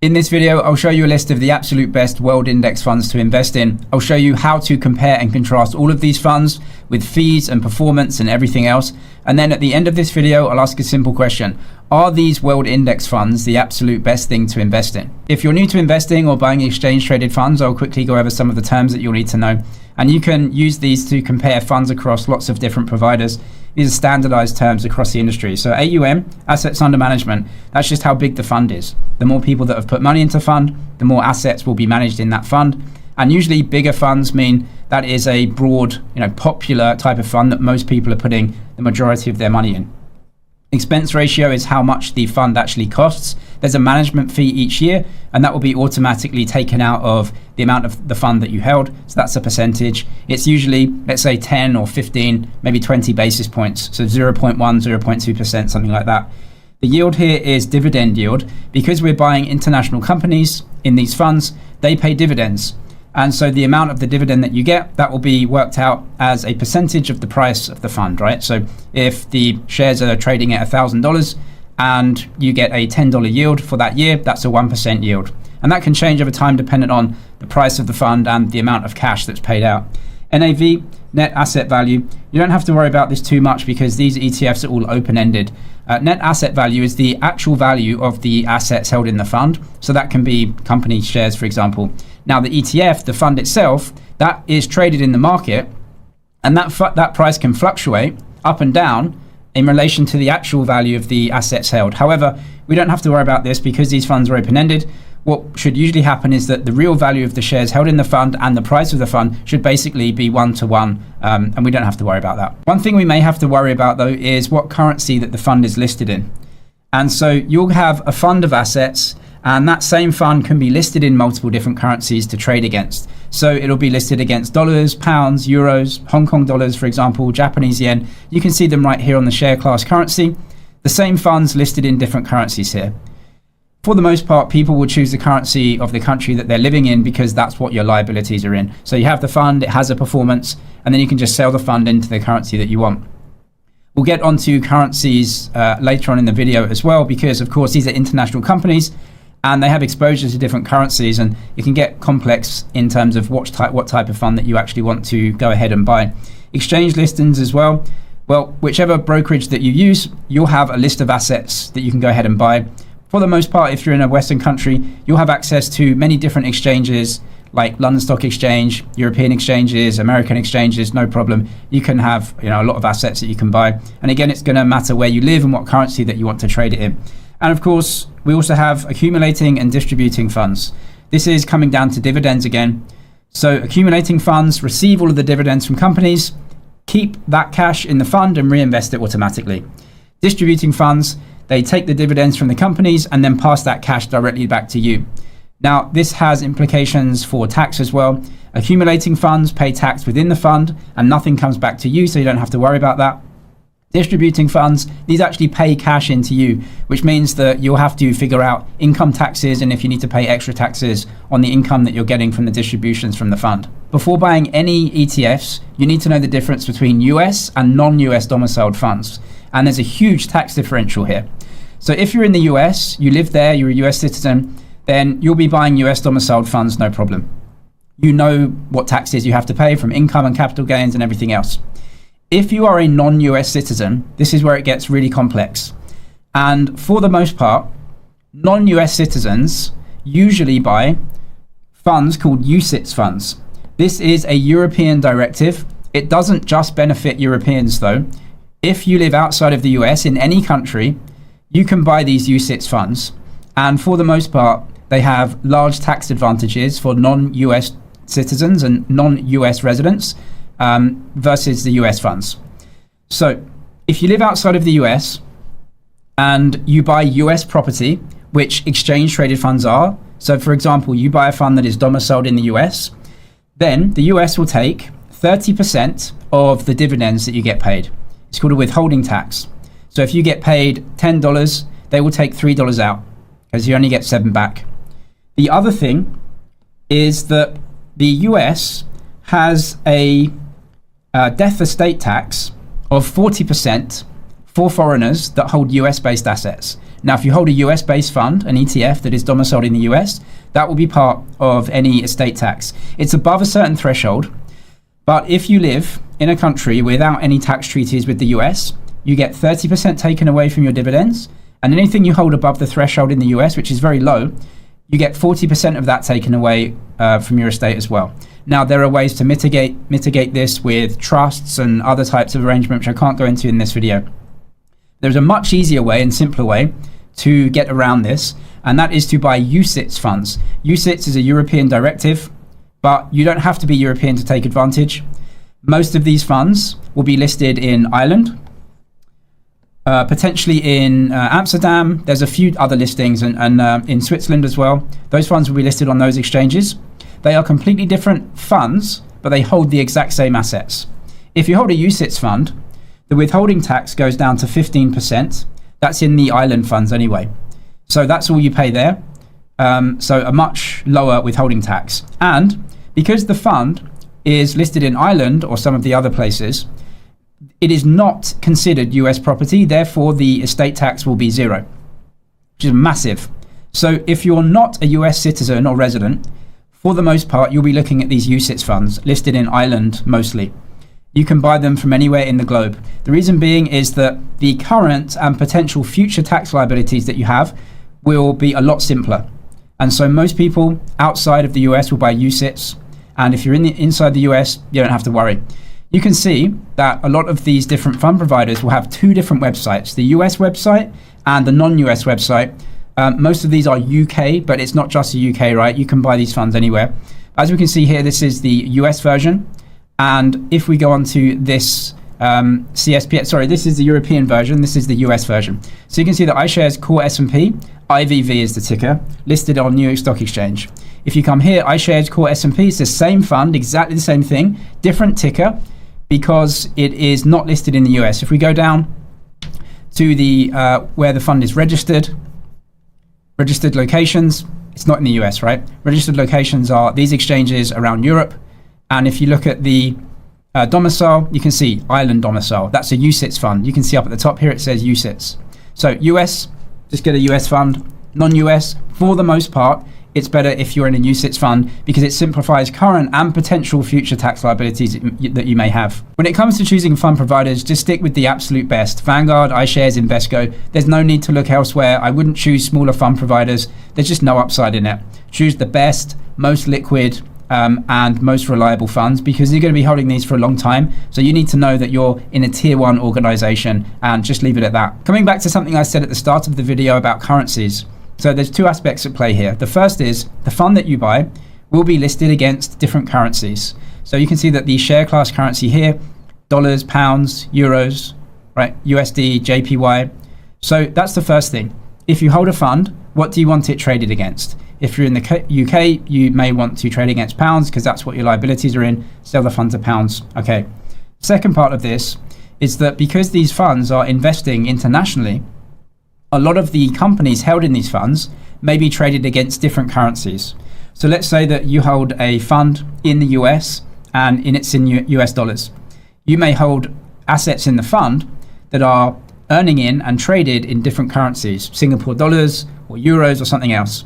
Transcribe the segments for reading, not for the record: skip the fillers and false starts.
In this video, I'll show you a list of the absolute best world index funds to invest in. I'll show you how to compare and contrast all of these funds with fees and performance and everything else. And then at the end of this video, I'll ask a simple question. Are these world index funds the absolute best thing to invest in? If you're new to investing or buying exchange traded funds, I'll quickly go over some of the terms that you'll need to know. And you can use these to compare funds across lots of different providers. These are standardized terms across the industry. So AUM, assets under management, that's just how big the fund is. The more people that have put money into fund, the more assets will be managed in that fund. And usually bigger funds mean that is a broad, popular type of fund that most people are putting the majority of their money in. Expense ratio is how much the fund actually costs. There's a management fee each year, and that will be automatically taken out of the amount of the fund that you held. So that's a percentage. It's usually, let's say 10 or 15, maybe 20 basis points. So 0.1, 0.2%, something like that. The yield here is dividend yield. Because we're buying international companies in these funds, they pay dividends. And so the amount of the dividend that you get, that will be worked out as a percentage of the price of the fund, right? So if the shares are trading at $1,000 and you get a $10 yield for that year, that's a 1% yield. And that can change over time depending on the price of the fund and the amount of cash that's paid out. NAV, net asset value, you don't have to worry about this too much because these ETFs are all open-ended. Net asset value is the actual value of the assets held in the fund. So that can be company shares, for example. Now the ETF, the fund itself, that is traded in the market, and that price can fluctuate up and down in relation to the actual value of the assets held. However, we don't have to worry about this because these funds are open-ended. What should usually happen is that the real value of the shares held in the fund and the price of the fund should basically be 1-to-1, and we don't have to worry about that. One thing we may have to worry about though is what currency that the fund is listed in. And so you'll have a fund of assets, and that same fund can be listed in multiple different currencies to trade against. So it'll be listed against dollars, pounds, euros, Hong Kong dollars, for example, Japanese yen. You can see them right here on the share class currency. The same funds listed in different currencies here. For the most part, people will choose the currency of the country that they're living in because that's what your liabilities are in. So you have the fund, it has a performance, and then you can just sell the fund into the currency that you want. We'll get onto currencies later on in the video as well, because of course these are international companies and they have exposure to different currencies, and it can get complex in terms of what type of fund that you actually want to go ahead and buy. Exchange listings as well. Well, whichever brokerage that you use, you'll have a list of assets that you can go ahead and buy. For the most part, if you're in a Western country, you'll have access to many different exchanges like London Stock Exchange, European exchanges, American exchanges, no problem. You can have a lot of assets that you can buy. And again, it's going to matter where you live and what currency that you want to trade it in. And of course, we also have accumulating and distributing funds. This is coming down to dividends again. So accumulating funds receive all of the dividends from companies, keep that cash in the fund and reinvest it automatically. Distributing funds, they take the dividends from the companies and then pass that cash directly back to you. Now, this has implications for tax as well. Accumulating funds pay tax within the fund and nothing comes back to you, so you don't have to worry about that. Distributing funds, these actually pay cash into you, which means that you'll have to figure out income taxes and if you need to pay extra taxes on the income that you're getting from the distributions from the fund. Before buying any ETFs, you need to know the difference between US and non-US domiciled funds. And there's a huge tax differential here. So if you're in the US, you live there, you're a US citizen, then you'll be buying US domiciled funds, no problem. You know what taxes you have to pay from income and capital gains and everything else. If you are a non-US citizen, this is where it gets really complex. And for the most part, non-US citizens usually buy funds called UCITS funds. This is a European directive. It doesn't just benefit Europeans though. If you live outside of the US in any country, you can buy these UCITS funds. And for the most part, they have large tax advantages for non-US citizens and non-US residents versus the US funds. So if you live outside of the US and you buy US property, which exchange traded funds are, so for example, you buy a fund that is domiciled in the US, then the US will take 30% of the dividends that you get paid. It's called a withholding tax. So if you get paid $10, they will take $3 out because you only get 7 back. The other thing is that the US has a death estate tax of 40% for foreigners that hold US-based assets. Now, if you hold a US based fund, an ETF that is domiciled in the US, that will be part of any estate tax. It's above a certain threshold, but if you live in a country without any tax treaties with the US, you get 30% taken away from your dividends, and anything you hold above the threshold in the US, which is very low, you get 40% of that taken away from your estate as well. Now, there are ways to mitigate this with trusts and other types of arrangement, which I can't go into in this video. There's a much easier way and simpler way to get around this, and that is to buy UCITS funds. UCITS is a European directive, but you don't have to be European to take advantage. Most of these funds will be listed in Ireland, potentially in Amsterdam. There's a few other listings, and in Switzerland as well. Those funds will be listed on those exchanges. They are completely different funds, but they hold the exact same assets. If you hold a UCITS fund, the withholding tax goes down to 15%. That's in the island funds anyway. So that's all you pay there. So a much lower withholding tax. And because the fund is listed in Ireland or some of the other places, it is not considered US property. Therefore, the estate tax will be zero, which is massive. So if you're not a US citizen or resident, for the most part, you'll be looking at these UCITS funds listed in Ireland mostly. You can buy them from anywhere in the globe. The reason being is that the current and potential future tax liabilities that you have will be a lot simpler. And so most people outside of the US will buy UCITS. And if you're inside the US, you don't have to worry. You can see that a lot of these different fund providers will have two different websites, the US website and the non-US website. Most of these are UK, but it's not just the UK, right? You can buy these funds anywhere. As we can see here, this is the US version. And if we go on to this CSP, sorry, this is the European version, this is the US version. So you can see that iShares Core S&P, IVV is the ticker, listed on New York Stock Exchange. If you come here, iShares Core S&P, it's the same fund, exactly the same thing, different ticker, because it is not listed in the US. If we go down to the where the fund is registered locations, it's not in the US, right? Registered locations are these exchanges around Europe. And if you look at the domicile, you can see Ireland domicile. That's a UCITS fund. You can see up at the top here, it says UCITS. So US, just get a US fund. Non-US, for the most part, it's better if you're in a UCITS fund because it simplifies current and potential future tax liabilities that you may have. When it comes to choosing fund providers, just stick with the absolute best. Vanguard, iShares, Invesco. There's no need to look elsewhere. I wouldn't choose smaller fund providers. There's just no upside in it. Choose the best, most liquid, and most reliable funds because you're going to be holding these for a long time. So you need to know that you're in a tier 1 organization and just leave it at that. Coming back to something I said at the start of the video about currencies. So there's two aspects at play here. The first is the fund that you buy will be listed against different currencies. So you can see that the share class currency here, dollars, pounds, euros, right? USD, JPY. So that's the first thing. If you hold a fund, what do you want it traded against? If you're in the UK, you may want to trade against pounds because that's what your liabilities are in. Sell the fund to pounds. Okay. Second part of this is that because these funds are investing internationally, a lot of the companies held in these funds may be traded against different currencies. So let's say that you hold a fund in the US and it's in US dollars. You may hold assets in the fund that are earning in and traded in different currencies, Singapore dollars or euros or something else.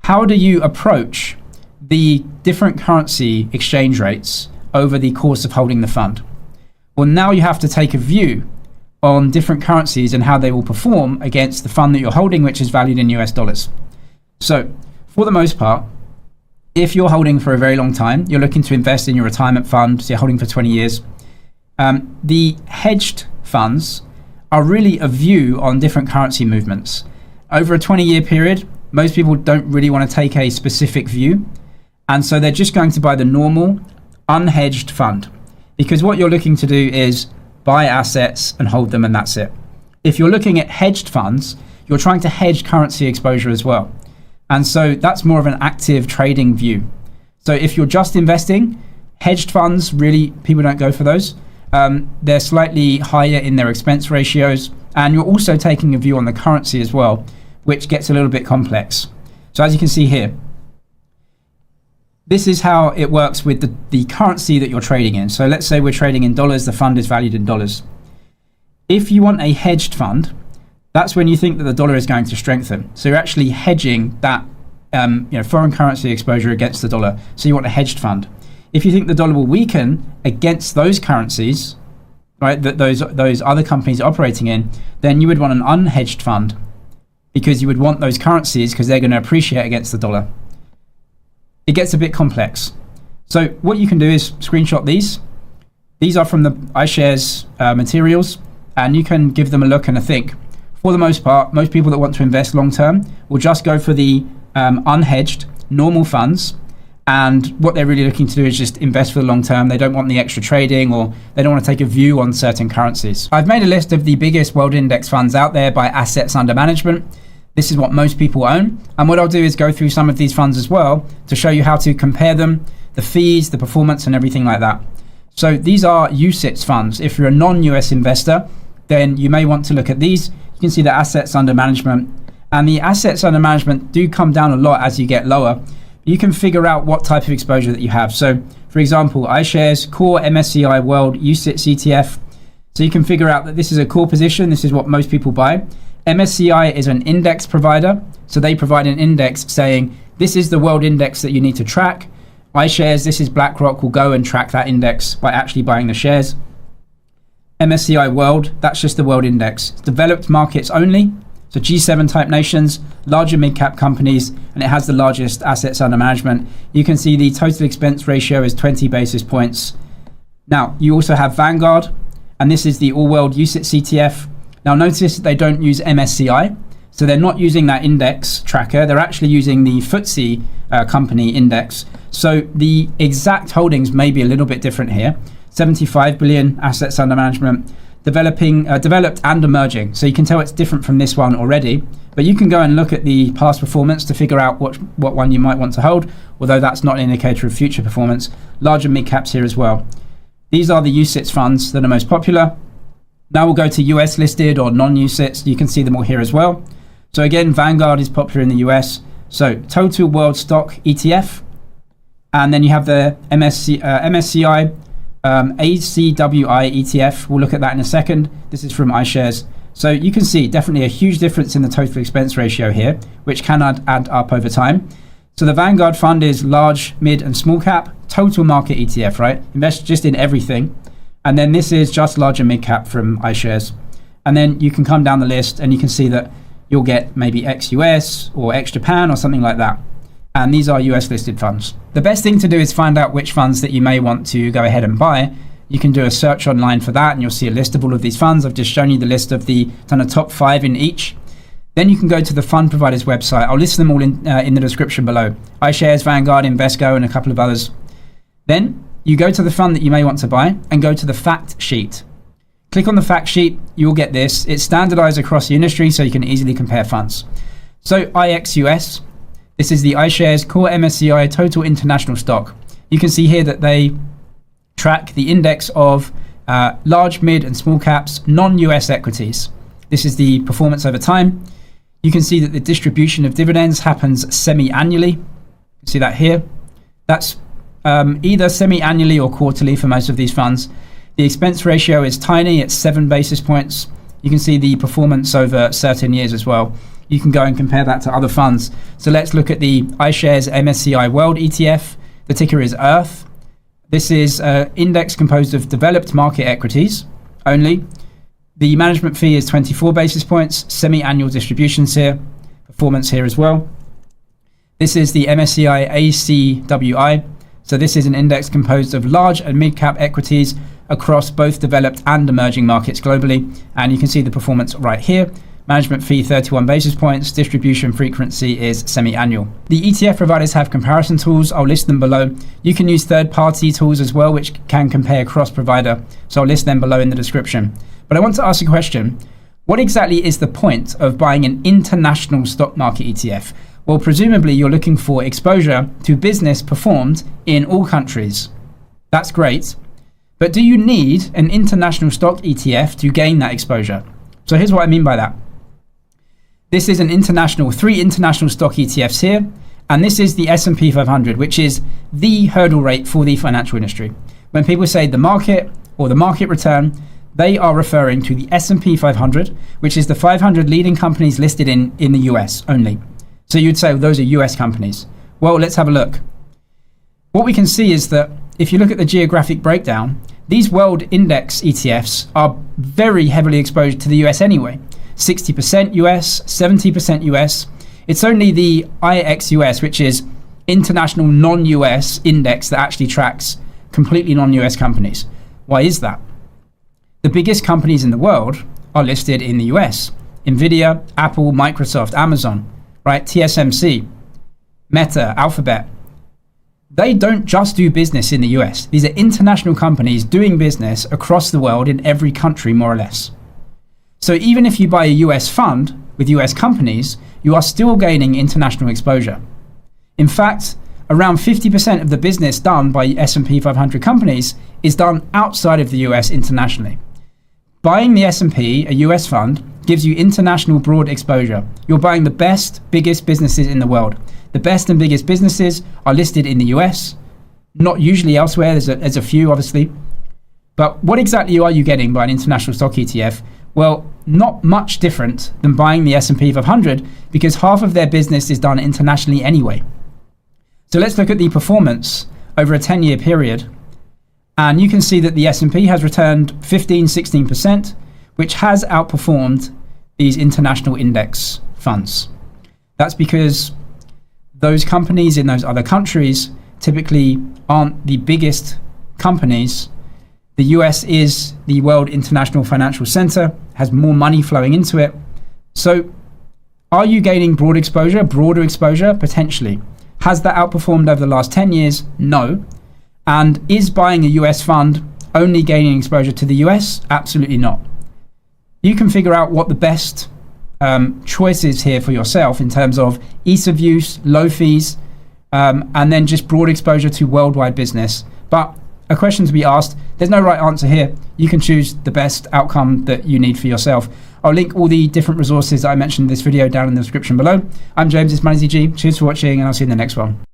How do you approach the different currency exchange rates over the course of holding the fund? Well, now you have to take a view on different currencies and how they will perform against the fund that you're holding, which is valued in US dollars. So for the most part, if you're holding for a very long time, you're looking to invest in your retirement fund, so you're holding for 20 years, the hedged funds are really a view on different currency movements. Over a 20-year period, most people don't really want to take a specific view. And so they're just going to buy the normal unhedged fund because what you're looking to do is buy assets and hold them and that's it. If you're looking at hedged funds, you're trying to hedge currency exposure as well. And so that's more of an active trading view. So if you're just investing, hedged funds, really, people don't go for those. They're slightly higher in their expense ratios. And you're also taking a view on the currency as well, which gets a little bit complex. So as you can see here, this is how it works with the currency that you're trading in. So let's say we're trading in dollars, the fund is valued in dollars. If you want a hedged fund, that's when you think that the dollar is going to strengthen. So you're actually hedging that foreign currency exposure against the dollar. So you want a hedged fund. If you think the dollar will weaken against those currencies, right, that those other companies are operating in, then you would want an unhedged fund, because you would want those currencies because they're going to appreciate against the dollar. It gets a bit complex. So what you can do is screenshot these. These are from the iShares materials, and you can give them a look and a think. For the most part, most people that want to invest long term will just go for the unhedged normal funds, and what they're really looking to do is just invest for the long term. They don't want the extra trading, or they don't want to take a view on certain currencies. I've made a list of the biggest world index funds out there by assets under management. This is what most people own, and what I'll do is go through some of these funds as well to show you how to compare them, the fees, the performance, and everything like that. So these are UCITS funds. If you're a non-US investor, then you may want to look at these. You can see the assets under management, and the assets under management do come down a lot as you get lower. You can figure out what type of exposure that you have. So for example, iShares Core MSCI World UCITS ETF. So you can figure out that this is a core position. This is what most people buy. MSCI is an index provider. So they provide an index saying, this is the world index that you need to track. iShares, this is BlackRock, will go and track that index by actually buying the shares. MSCI World, that's just the world index. It's developed markets only, so G7 type nations, larger mid-cap companies, and it has the largest assets under management. You can see the total expense ratio is 20 basis points. Now, you also have Vanguard, and this is the all-world UCITS ETF. Now, notice they don't use MSCI, so they're not using that index tracker. They're actually using the FTSE company index. So the exact holdings may be a little bit different here. 75 billion assets under management, developed and emerging. So you can tell it's different from this one already, but you can go and look at the past performance to figure out what one you might want to hold, although that's not an indicator of future performance. Larger mid caps here as well. These are the UCITS funds that are most popular. Now we'll go to US listed or non-UCITS. You can see them all here as well. So again, Vanguard is popular in the US. So Total World Stock ETF, and then you have the MSCI ACWI ETF. We'll look at that in a second. This is from iShares. So you can see definitely a huge difference in the total expense ratio here, which can add up over time. So the Vanguard fund is large, mid, and small cap, total market ETF, right? Invest just in everything. And then this is just large and mid cap from iShares. And then you can come down the list and you can see that you'll get maybe ex-US or ex-Japan or something like that. And these are US listed funds. The best thing to do is find out which funds that you may want to go ahead and buy. You can do a search online for that and you'll see a list of all of these funds. I've just shown you the list of the kind of top 5 in each. Then you can go to the fund provider's website. I'll list them all in the description below. iShares, Vanguard, Invesco, and a couple of others. Then you go to the fund that you may want to buy and go to the fact sheet. Click on the fact sheet, you'll get this. It's standardized across the industry so you can easily compare funds. So IXUS, this is the iShares Core MSCI Total International Stock. You can see here that they track the index of large, mid, and small caps, non-US equities. This is the performance over time. You can see that the distribution of dividends happens semi-annually. You can see that here. That's either semi-annually or quarterly for most of these funds. The expense ratio is tiny, it's 7 basis points. You can see the performance over certain years as well. You can go and compare that to other funds. So let's look at the iShares MSCI World ETF. The ticker is EARTH. This is an index composed of developed market equities only. The management fee is 24 basis points, semi-annual distributions here, performance here as well. This is the MSCI ACWI. So this is an index composed of large and mid-cap equities across both developed and emerging markets globally. And you can see the performance right here. Management fee 31 basis points, distribution frequency is semi-annual. The ETF providers have comparison tools. I'll list them below. You can use third-party tools as well, which can compare cross-provider. So I'll list them below in the description. But I want to ask a question. What exactly is the point of buying an international stock market ETF? Well, presumably you're looking for exposure to business performed in all countries. That's great. But do you need an international stock ETF to gain that exposure? So here's what I mean by that. This is three international stock ETFs here, and this is the S&P 500, which is the hurdle rate for the financial industry. When people say the market or the market return, they are referring to the S&P 500, which is the 500 leading companies listed in the US only. So you'd say, well, those are US companies. Well, let's have a look. What we can see is that if you look at the geographic breakdown, these world index ETFs are very heavily exposed to the US anyway. 60% US, 70% US. It's only the IXUS, which is international non-US index, that actually tracks completely non-US companies. Why is that? The biggest companies in the world are listed in the US. Nvidia, Apple, Microsoft, Amazon, right? TSMC, Meta, Alphabet. They don't just do business in the US. These are international companies doing business across the world in every country, more or less. So even if you buy a US fund with US companies, you are still gaining international exposure. In fact, around 50% of the business done by S&P 500 companies is done outside of the US internationally. Buying the S&P, a US fund, gives you international broad exposure. You're buying the best, biggest businesses in the world. The best and biggest businesses are listed in the US, not usually elsewhere. There's a few, obviously. But what exactly are you getting by an international stock ETF? Well, not much different than buying the S&P 500, because half of their business is done internationally anyway. So let's look at the performance over a 10-year period. And you can see that the S&P has returned 15-16%, which has outperformed these international index funds. That's because those companies in those other countries typically aren't the biggest companies. The US is the world international financial center, has more money flowing into it. So are you gaining broader exposure? Potentially. Has that outperformed over the last 10 years? No. And is buying a US fund only gaining exposure to the US? Absolutely not. You can figure out what the best choice is here for yourself in terms of ease of use, low fees, and then just broad exposure to worldwide business. But a question to be asked, there's no right answer here. You can choose the best outcome that you need for yourself. I'll link all the different resources that I mentioned in this video down in the description below. I'm James, it's MoneyZG. Cheers for watching, and I'll see you in the next one.